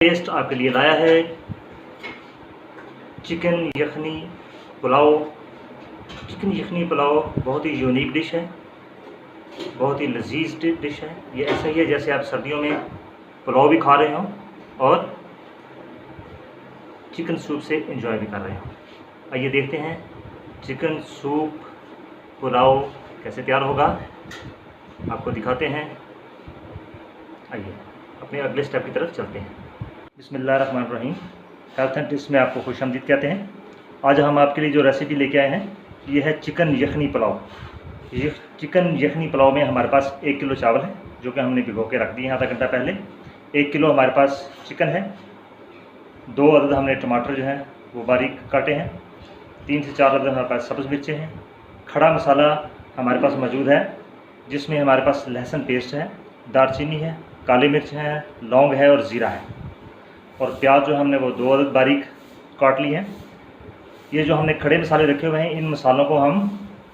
Test आपके लिए लाया है चिकन यखनी पुलाव। चिकन यखनी पुलाव बहुत ही यूनिक डिश है, बहुत ही लजीज डिश है। ये ऐसा ही है जैसे आप सर्दियों में पुलाव भी खा रहे हों और चिकन सूप से एंजॉय भी कर रहे हों। आइए देखते हैं चिकन सूप पुलाव कैसे तैयार होगा, आपको दिखाते हैं। आइए अपने अगले स्टेप की तरफ चलते हैं। बिस्मिल्लाहिर्रहमानिर्रहीम। हेल्थ एंड टिप्स में आपको खुशामदीद कहते हैं। आज हम आपके लिए जो रेसिपी लेके आए हैं ये है चिकन यखनी पुलाव। ये चिकन यखनी पुलाव में हमारे पास 1 किलो चावल है जो कि हमने भिगो के रख दिए हैं आधा घंटा पहले। 1 किलो हमारे पास चिकन है। 2 अदद हमने टमाटर जो हैं वो बारीक काटे हैं। 3 से 4 अदद हमारे पास सब्ज़ मिर्चें हैं। खड़ा मसाला हमारे पास मौजूद है जिसमें हमारे पास लहसुन पेस्ट है, दालचीनी है, काली मिर्च है, लौंग है और ज़ीरा है। और प्याज जो हमने वो 2 अदद बारीक काट ली हैं। ये जो हमने खड़े मसाले रखे हुए हैं, इन मसालों को हम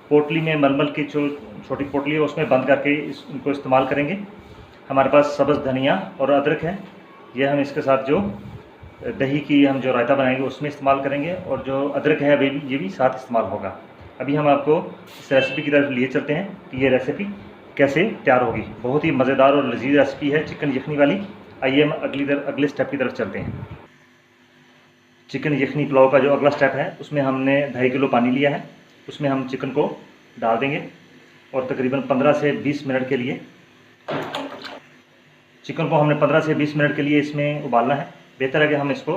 पोटली में मलमल की जो छोटी पोटली है उसमें बंद करके इनको इस्तेमाल करेंगे। हमारे पास सब्ज़ धनिया और अदरक है, ये हम इसके साथ जो दही की हम जो रायता बनाएंगे उसमें इस्तेमाल करेंगे और जो अदरक है ये भी साथ इस्तेमाल होगा। अभी हम आपको इस रेसिपी की तरफ लिए चलते हैं कि ये रेसिपी कैसे तैयार होगी। बहुत ही मज़ेदार और लजीज रेसिपी है चिकन यखनी वाली। आइए हम अगले स्टेप की तरफ चलते हैं। चिकन यखनी पुलाव का जो अगला स्टेप है उसमें हमने 2.5 किलो पानी लिया है। उसमें हम चिकन को डाल देंगे और तकरीबन 15 से 20 मिनट के लिए चिकन को हमने 15 से 20 मिनट के लिए इसमें उबालना है। बेहतर है कि हम इसको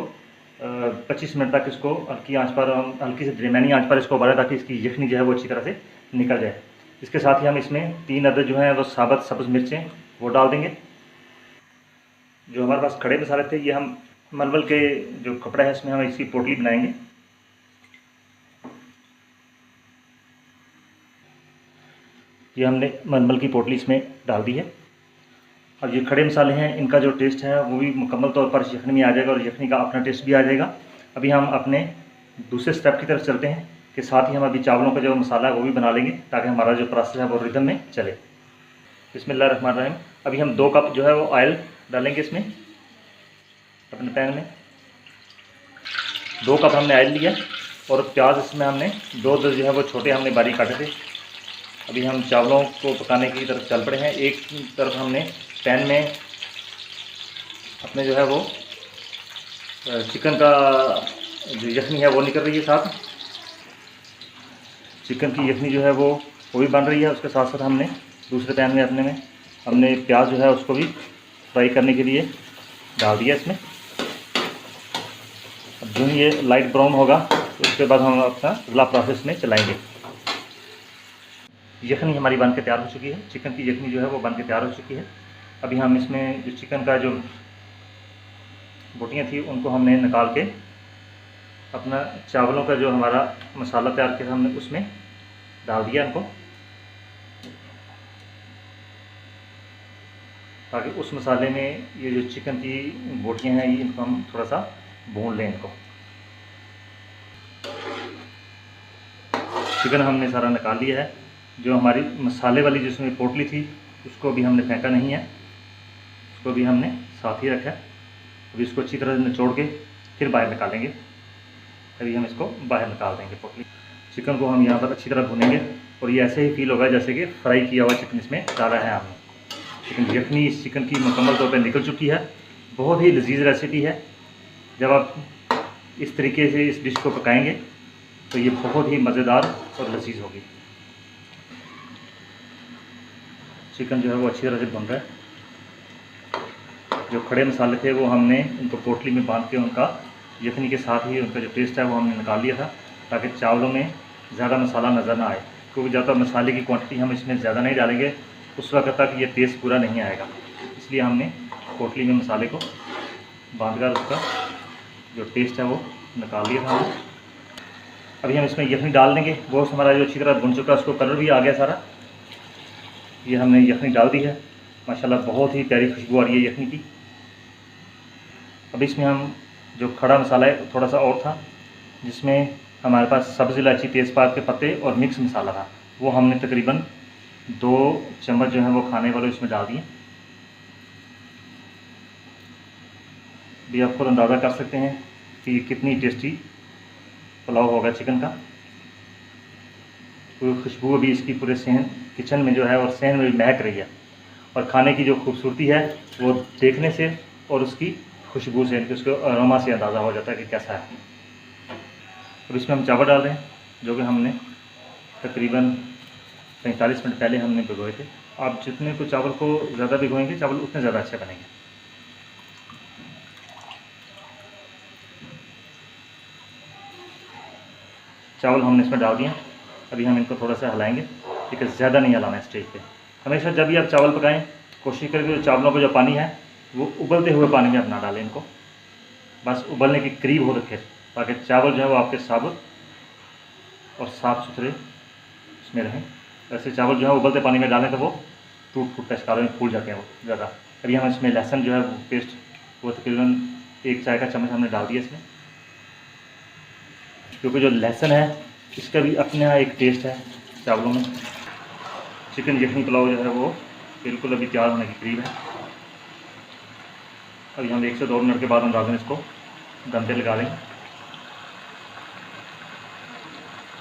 25 मिनट तक इसको हल्की आंच पर, हम हल्की से दरमियानी आंच पर इसको उबालें ताकि इसकी यखनी जो है वो अच्छी तरह से निकल जाए। इसके साथ ही हम इसमें 3 अदद जो हैं वो साबुत सब्ज़ मिर्चें वो डाल देंगे। जो हमारे पास खड़े मसाले थे ये हम मलमल के जो कपड़ा है इसमें हम इसकी पोटली बनाएंगे। ये हमने मलमल की पोटली इसमें डाल दी है। और ये खड़े मसाले हैं, इनका जो टेस्ट है वो भी मुकम्मल तौर पर यखनी में आ जाएगा और यखनी का अपना टेस्ट भी आ जाएगा। अभी हम अपने दूसरे स्टेप की तरफ चलते हैं कि साथ ही हम अभी चावलों का जो मसाला है वो भी बना लेंगे ताकि हमारा जो प्रोसेस है वो रिदम में चले। बिस्मिल्लाहिर्रहमानिर्रहीम। अभी हम 2 कप जो है वो ऑयल डालेंगे इसमें अपने पैन में। 2 कप हमने ऑयल लिया और प्याज इसमें हमने 2 जो है वो छोटे हमने बारीक काटे थे। अभी हम चावलों को पकाने की तरफ चल पड़े हैं। एक तरफ हमने पैन में अपने जो है वो चिकन का जो यखनी है वो निकल रही है, साथ चिकन की यखनी जो है वो भी बन रही है। उसके साथ साथ हमने दूसरे पैन में अपने में हमने प्याज जो है उसको भी फ्राई करने के लिए डाल दिया इसमें। अब जो ये लाइट ब्राउन होगा उसके बाद हम अपना अगला प्रोसेस में चलाएंगे। यखनी हमारी बन के तैयार हो चुकी है, चिकन की यखनी जो है वो बन के तैयार हो चुकी है। अभी हम इसमें जो चिकन का जो बोटियाँ थी उनको हमने निकाल के अपना चावलों का जो हमारा मसाला तैयार किया हमने उसमें डाल दिया इनको, ताकि उस मसाले में ये जो चिकन की बोटियाँ हैं इनको हम थोड़ा सा भून लें। इनको चिकन हमने सारा निकाल लिया है। जो हमारी मसाले वाली जिसमें पोटली थी उसको भी हमने फेंका नहीं है, उसको भी हमने साथ ही रखा है। अभी इसको अच्छी तरह से निचोड़ के फिर बाहर निकालेंगे। अभी हम इसको बाहर निकाल देंगे पोटली। चिकन को हम यहाँ पर अच्छी तरह भूनेंगे और ये ऐसे ही फील होगा जैसे कि फ्राई किया हुआ चिकन इसमें डाला है हमने। चिकन यखनी इस चिकन की मुकम्मल तौर पर निकल चुकी है। बहुत ही लजीज रेसिपी है। जब आप इस तरीके से इस डिश को पकाएंगे तो ये बहुत ही मज़ेदार और लजीज होगी। चिकन जो है वो अच्छी तरह से भुन रहा है। जो खड़े मसाले थे वो हमने उनको पोटली में बांध के उनका यखनी के साथ ही उनका जो टेस्ट है वो हमने निकाल लिया था ताकि चावलों में ज़्यादा मसाला नज़र ना आए, क्योंकि ज़्यादा मसाले की क्वांटिटी हम इसमें ज़्यादा नहीं डालेंगे उस वक्त तक ये टेस्ट पूरा नहीं आएगा। इसलिए हमने पोटली में मसाले को बांध कर उसका जो टेस्ट है वो निकाल लिया था। अभी हम इसमें यखनी डाल देंगे। गोश्त हमारा जो अच्छी तरह भुन चुका है, उसको कलर भी आ गया सारा। ये हमने यखनी डाल दी है। माशाल्लाह बहुत ही प्यारी खुशबू आ रही है यखनी की। अब इसमें हम जो खड़ा मसाला है थोड़ा सा और था जिसमें हमारे पास सब्ज़ इलायची, तेज़पात के पत्ते और मिक्स मसाला था, वो हमने तकरीबन 2 चम्मच जो है वो खाने वाले इसमें डाल दिए। भी आप खुद अंदाज़ा कर सकते हैं कि कितनी टेस्टी पुलाव होगा चिकन का। तो खुशबू अभी इसकी पूरे सहन किचन में जो है और सहन में महक रही है, और खाने की जो खूबसूरती है वो देखने से और उसकी खुशबू से, उसके अरोमा से अंदाज़ा हो जाता है कि कैसा है। और इसमें हम चावल डाल रहे हैं जो कि हमने तकरीबन 45 मिनट पहले हमने भिगोए थे। आप जितने को चावल को ज़्यादा भिगोएंगे चावल उतने ज़्यादा अच्छे बनेंगे। चावल हमने इसमें डाल दिया। अभी हम इनको थोड़ा सा हिलाएंगे, ठीक है, ज़्यादा नहीं हिलाना है स्टेज पे। हमेशा जब भी आप चावल पकाएं कोशिश करें कि चावलों का जो पानी है वो उबलते हुए पानी में आप ना डालें, इनको बस उबलने के करीब हो रखें, ताकि चावल जो है वो आपके साबुत और साफ़ सुथरे इसमें रहें। ऐसे चावल जो है उबलते पानी में डालें तो वो टूट फूट का शिकार में फूल जाते हैं वो ज़्यादा। अभी हम इसमें लहसुन जो है वो पेस्ट वो तकरीबन 1 चाय का चम्मच हमने डाल दिया इसमें, क्योंकि जो लहसुन है इसका भी अपने यहाँ एक टेस्ट है चावलों में। चिकन यखनी पुलाव जो है वो बिल्कुल अभी तैयार होने के करीब है। अभी हम 1 से 2 मिनट के बाद हम डालेंगे इसको दम पे लगा लेंगे।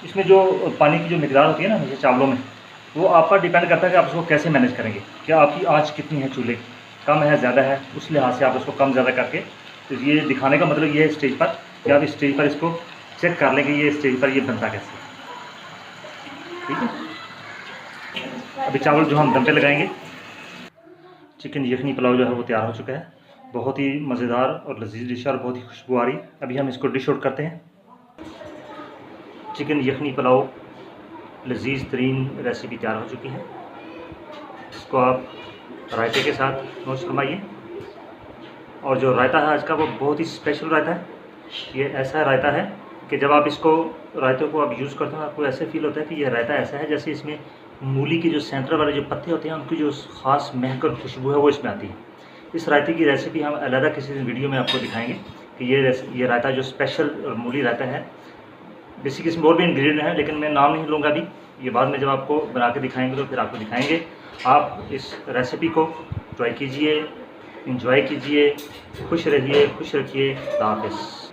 इसमें जो पानी की जो मिकदार होती है ना हमेशा चावलों में, वो आप पर डिपेंड करता है कि आप उसको कैसे मैनेज करेंगे। क्या आपकी आँच कितनी है, चूल्हे कम है ज़्यादा है, उस लिहाज से आप उसको कम ज़्यादा करके, तो ये दिखाने का मतलब ये है स्टेज पर कि आप स्टेज पर इसको चेक कर लेंगे ये स्टेज पर ये बनता कैसे, ठीक है। अभी चावल जो हम दम पे लगाएंगे, चिकन यखनी पुलाव जो है वो तैयार हो चुका है। बहुत ही मज़ेदार और लजीज डिश है और बहुत ही खुशबू आ रही। अभी हम इसको डिश आउट करते हैं। चिकन यखनी पुलाव लजीज तरीन रेसिपी तैयार हो चुकी है। इसको आप रायते के साथ नोश फरमाइए। और जो रायता है आज का वो बहुत ही स्पेशल रायता है। ये ऐसा रायता है कि जब आप इसको रायते को आप यूज़ करते हैं आपको ऐसे फील होता है कि ये रायता ऐसा है जैसे इसमें मूली के जो सेंटर वाले जो पत्ते होते हैं उनकी जो ख़ास महक और खुशबू है वो इसमें आती है। इस रायते की रेसिपी हम अलग किसी वीडियो में आपको दिखाएंगे कि ये रायता जो स्पेशल मूली रायता है। बेसिक इसमें और भी इंग्रेडिएंट हैं लेकिन मैं नाम नहीं लूँगा अभी, ये बाद में जब आपको बना के दिखाएंगे तो फिर आपको दिखाएंगे। आप इस रेसिपी को ट्राई कीजिए, इंजॉय कीजिए, खुश रहिए, खुश रखिए। खुदा हाफिज़।